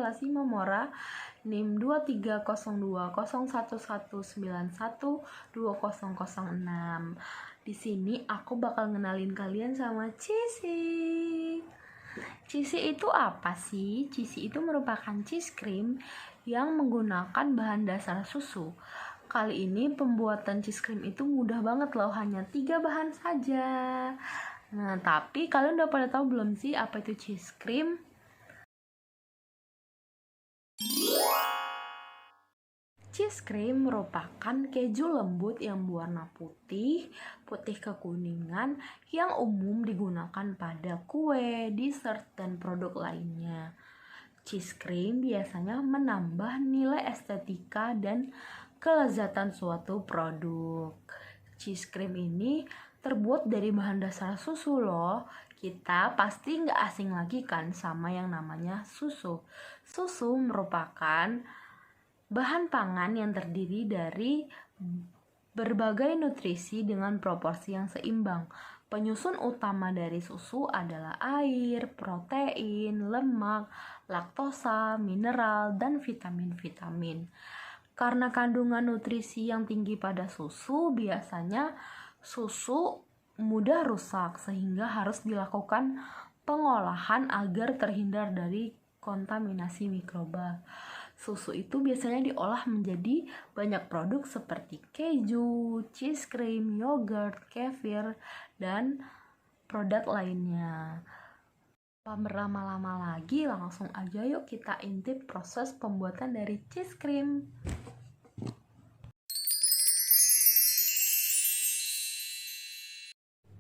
Investasi Memora NIM 23020111912006. Di sini aku bakal ngenalin kalian sama Cheesy. Cheesy itu apa sih? Cheesy itu merupakan cheese cream yang menggunakan bahan dasar susu. Kali ini pembuatan cheese cream itu mudah banget loh, hanya 3 bahan saja. Nah, tapi kalian udah pada tahu belum sih apa itu cheese cream? Cheese cream merupakan keju lembut yang berwarna putih kekuningan yang umum digunakan pada kue, dessert, dan produk lainnya. Cheese cream biasanya menambah nilai estetika dan kelezatan suatu produk. Cheese cream ini terbuat dari bahan dasar susu loh. Kita pasti nggak asing lagi kan sama yang namanya susu. Susu merupakan bahan pangan yang terdiri dari berbagai nutrisi dengan proporsi yang seimbang. Penyusun utama dari susu adalah air, protein, lemak, laktosa, mineral, dan vitamin-vitamin. Karena kandungan nutrisi yang tinggi pada susu, biasanya susu mudah rusak sehingga harus dilakukan pengolahan agar terhindar dari kontaminasi mikroba. Susu itu biasanya diolah menjadi banyak produk seperti keju, cheese cream, yogurt, kefir, dan produk lainnya. Tanpa berlama-lama lagi, langsung aja yuk kita intip proses pembuatan dari cheese cream.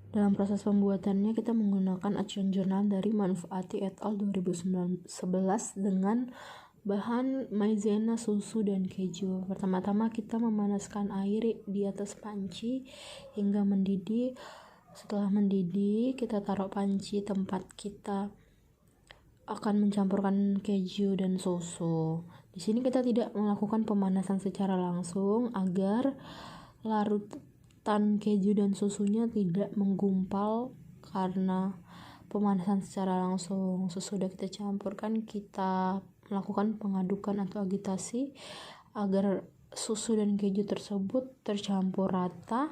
Dalam proses pembuatannya, kita menggunakan acuan jurnal dari Manfaati et al. 2011 dengan bahan maizena, susu, dan keju. Pertama-tama kita memanaskan air di atas panci hingga mendidih. Setelah mendidih, kita taruh panci tempat kita akan mencampurkan keju dan susu. Di sini kita tidak melakukan pemanasan secara langsung agar larutan keju dan susunya tidak menggumpal. Karena pemanasan secara langsung, sesudah kita campurkan, kita melakukan pengadukan atau agitasi agar susu dan keju tersebut tercampur rata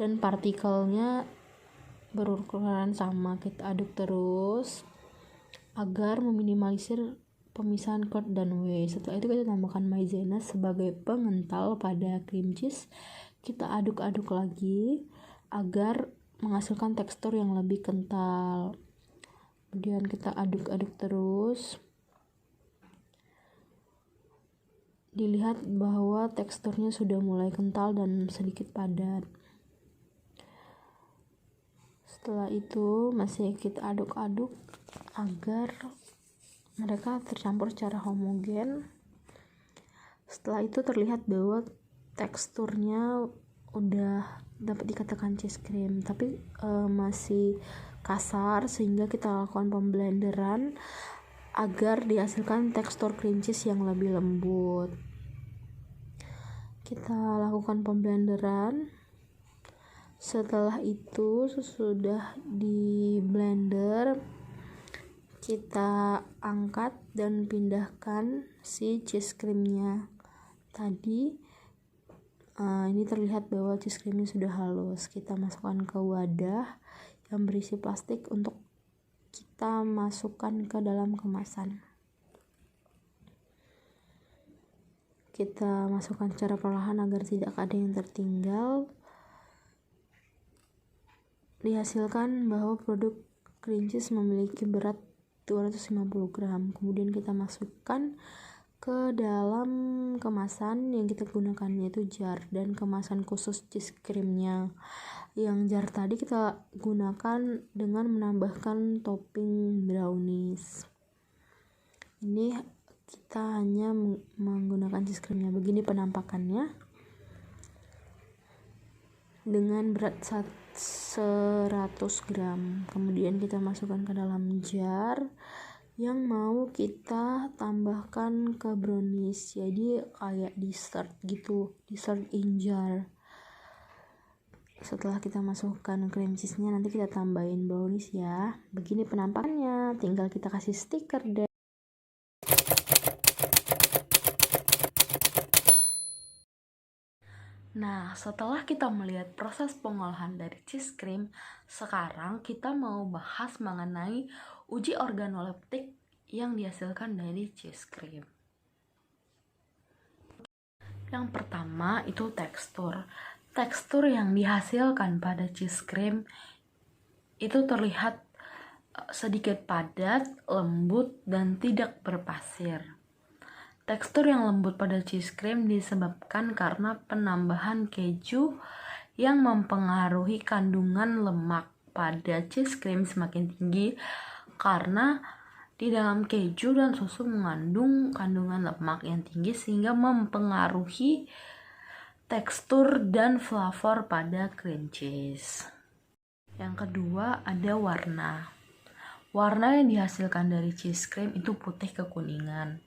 dan partikelnya berukuran sama. Kita aduk terus agar meminimalisir pemisahan curd dan whey. Setelah itu kita tambahkan maizena sebagai pengental pada cream cheese. Kita aduk-aduk lagi agar menghasilkan tekstur yang lebih kental. Kemudian kita aduk-aduk terus. Dilihat bahwa teksturnya sudah mulai kental dan sedikit padat. Setelah itu masih kita aduk-aduk agar mereka tercampur secara homogen. Setelah itu terlihat bahwa teksturnya udah dapat dikatakan cheese cream, tapi masih kasar, sehingga kita lakukan pemblenderan agar dihasilkan tekstur cream cheese yang lebih lembut. Kita lakukan pemblenderan. Setelah itu sesudah di blender, kita angkat dan pindahkan si cheese creamnya tadi. Ini terlihat bahwa cheese creamnya sudah halus. Kita masukkan ke wadah yang berisi plastik untuk kita masukkan ke dalam kemasan. Kita masukkan secara perlahan agar tidak ada yang tertinggal. Dihasilkan bahwa produk cream cheese memiliki berat 250 gram. Kemudian kita masukkan ke dalam kemasan yang kita gunakan, yaitu jar dan kemasan khusus cheese creamnya. Yang jar tadi kita gunakan dengan menambahkan topping brownies. Ini kita hanya menggunakan cheese creamnya. Begini penampakannya dengan berat 100 gram. Kemudian kita masukkan ke dalam jar yang mau kita tambahkan ke brownies, jadi kayak dessert gitu, dessert in jar. Setelah kita masukkan cream cheese-nya, nanti kita tambahin brownies ya. Begini penampakannya, tinggal kita kasih stiker deh. Nah, setelah kita melihat proses pengolahan dari cheese cream, sekarang kita mau bahas mengenai uji organoleptik yang dihasilkan dari cheese cream. Yang pertama itu tekstur. Tekstur yang dihasilkan pada cheese cream itu terlihat sedikit padat, lembut, dan tidak berpasir. Tekstur yang lembut pada cheese cream disebabkan karena penambahan keju yang mempengaruhi kandungan lemak pada cheese cream semakin tinggi karena di dalam keju dan susu mengandung kandungan lemak yang tinggi sehingga mempengaruhi tekstur dan flavor pada cream cheese. Yang kedua ada warna. Warna yang dihasilkan dari cheese cream itu putih kekuningan.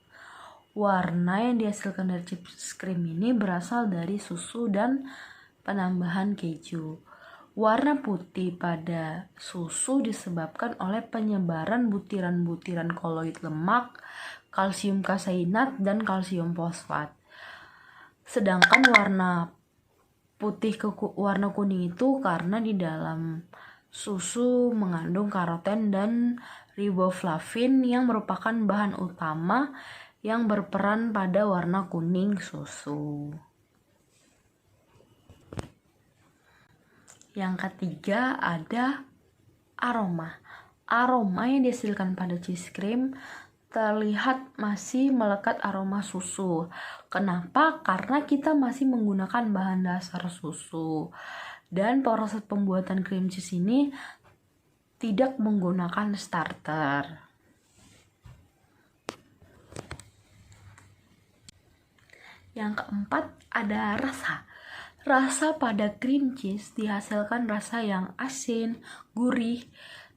Warna yang dihasilkan dari cheese cream ini berasal dari susu dan penambahan keju. Warna putih pada susu disebabkan oleh penyebaran butiran-butiran koloid lemak, kalsium kaseinat, dan kalsium fosfat. Sedangkan warna kuning itu karena di dalam susu mengandung karoten dan riboflavin yang merupakan bahan utama yang berperan pada warna kuning susu. Yang ketiga ada aroma. Aroma yang dihasilkan pada cheese cream terlihat masih melekat aroma susu. Kenapa? Karena kita masih menggunakan bahan dasar susu. Dan proses pembuatan cream cheese ini tidak menggunakan starter. Yang keempat ada rasa. Rasa pada cream cheese dihasilkan rasa yang asin, gurih,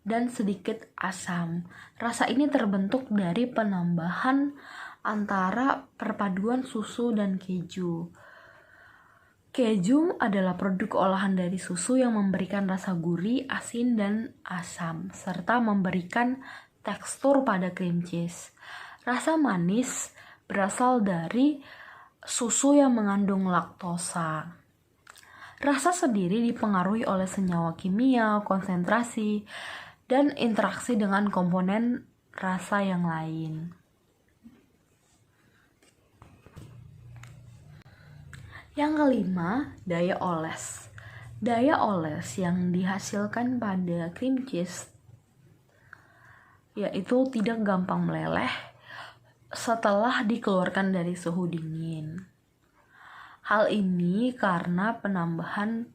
dan sedikit asam. Rasa ini terbentuk dari penambahan antara perpaduan susu dan keju. Keju adalah produk olahan dari susu yang memberikan rasa gurih, asin, dan asam, serta memberikan tekstur pada cream cheese. Rasa manis berasal dari susu yang mengandung laktosa. Rasa sendiri dipengaruhi oleh senyawa kimia, konsentrasi, dan interaksi dengan komponen rasa yang lain. Yang kelima, daya oles. Daya oles yang dihasilkan pada cream cheese yaitu tidak gampang meleleh setelah dikeluarkan dari suhu dingin. Hal ini karena penambahan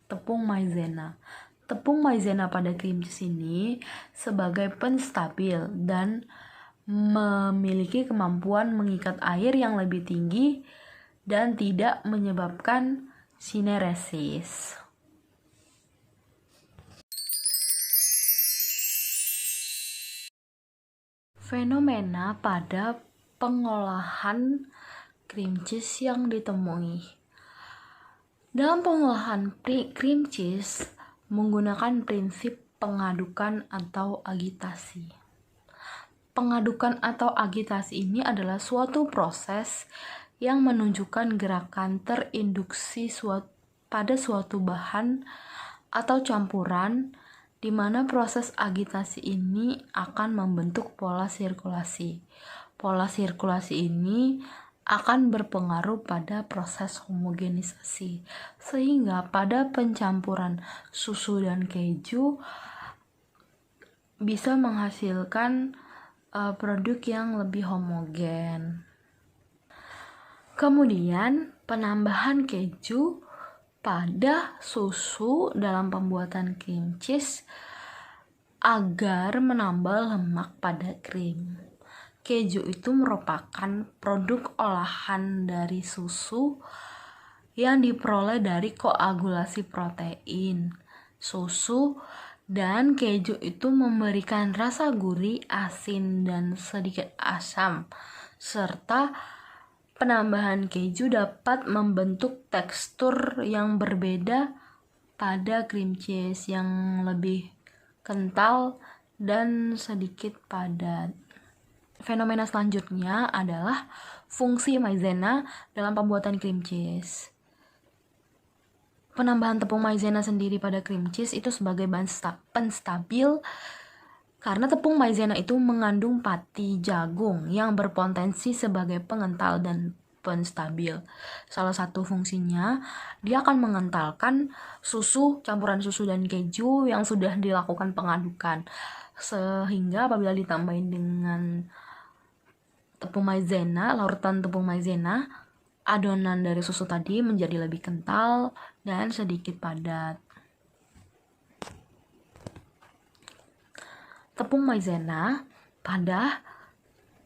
tepung maizena. Tepung maizena pada cream cheese ini sebagai penstabil dan memiliki kemampuan mengikat air yang lebih tinggi dan tidak menyebabkan sineresis. Fenomena pada pengolahan cream cheese yang ditemui. Dalam pengolahan cream cheese menggunakan prinsip pengadukan atau agitasi. Pengadukan atau agitasi ini adalah suatu proses yang menunjukkan gerakan terinduksi pada suatu bahan atau campuran di mana proses agitasi ini akan membentuk pola sirkulasi. Pola sirkulasi ini akan berpengaruh pada proses homogenisasi, sehingga pada pencampuran susu dan keju bisa menghasilkan produk yang lebih homogen. Kemudian penambahan keju pada susu dalam pembuatan cream cheese agar menambah lemak pada krim. Keju itu merupakan produk olahan dari susu yang diperoleh dari koagulasi protein. Susu dan keju itu memberikan rasa gurih, asin, dan sedikit asam, serta penambahan keju dapat membentuk tekstur yang berbeda pada cream cheese yang lebih kental dan sedikit padat. Fenomena selanjutnya adalah fungsi maizena dalam pembuatan cream cheese. penambahan tepung maizena sendiri pada cream cheese itu sebagai bahan penstabil karena tepung maizena itu mengandung pati jagung yang berpotensi sebagai pengental dan penstabil. Salah satu fungsinya, dia akan mengentalkan susu, campuran susu dan keju yang sudah dilakukan pengadukan. Sehingga apabila ditambahin dengan tepung maizena, larutan tepung maizena, adonan dari susu tadi menjadi lebih kental dan sedikit padat. Tepung maizena pada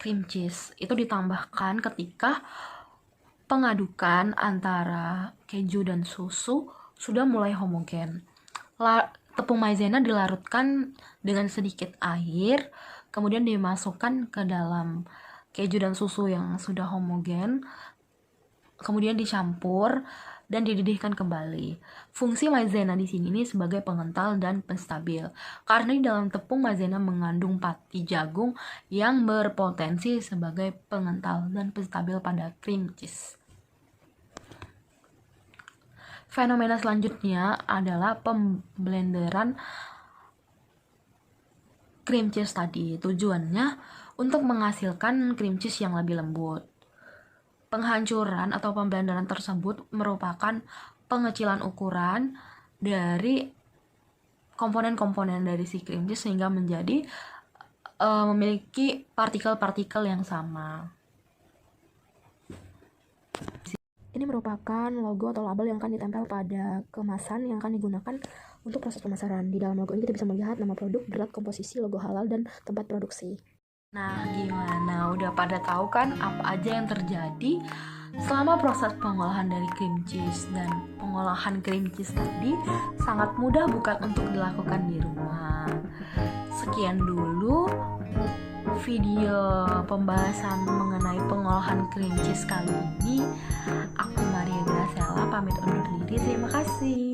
cream cheese itu ditambahkan ketika pengadukan antara keju dan susu sudah mulai homogen. Tepung maizena dilarutkan dengan sedikit air, kemudian dimasukkan ke dalam keju dan susu yang sudah homogen, kemudian dicampur dan dididihkan kembali. Fungsi maizena di sini nih sebagai pengental dan penstabil. Karena di dalam tepung maizena mengandung pati jagung yang berpotensi sebagai pengental dan penstabil pada cream cheese. Fenomena selanjutnya adalah pemblenderan cream cheese tadi. Tujuannya untuk menghasilkan cream cheese yang lebih lembut. Penghancuran atau pemblenderan tersebut merupakan pengecilan ukuran dari komponen-komponen dari si cream cheese sehingga menjadi memiliki partikel-partikel yang sama. Ini merupakan logo atau label yang akan ditempel pada kemasan yang akan digunakan untuk proses pemasaran. Di dalam logo ini kita bisa melihat nama produk, berat, komposisi, logo halal, dan tempat produksi. Nah, gimana? Udah pada tahu kan apa aja yang terjadi selama proses pengolahan dari cream cheese? Dan pengolahan cream cheese tadi sangat mudah bukan untuk dilakukan di rumah. Sekian dulu video pembahasan mengenai pengolahan cream cheese kali ini. Aku Maria Graciela pamit undur diri. Terima kasih.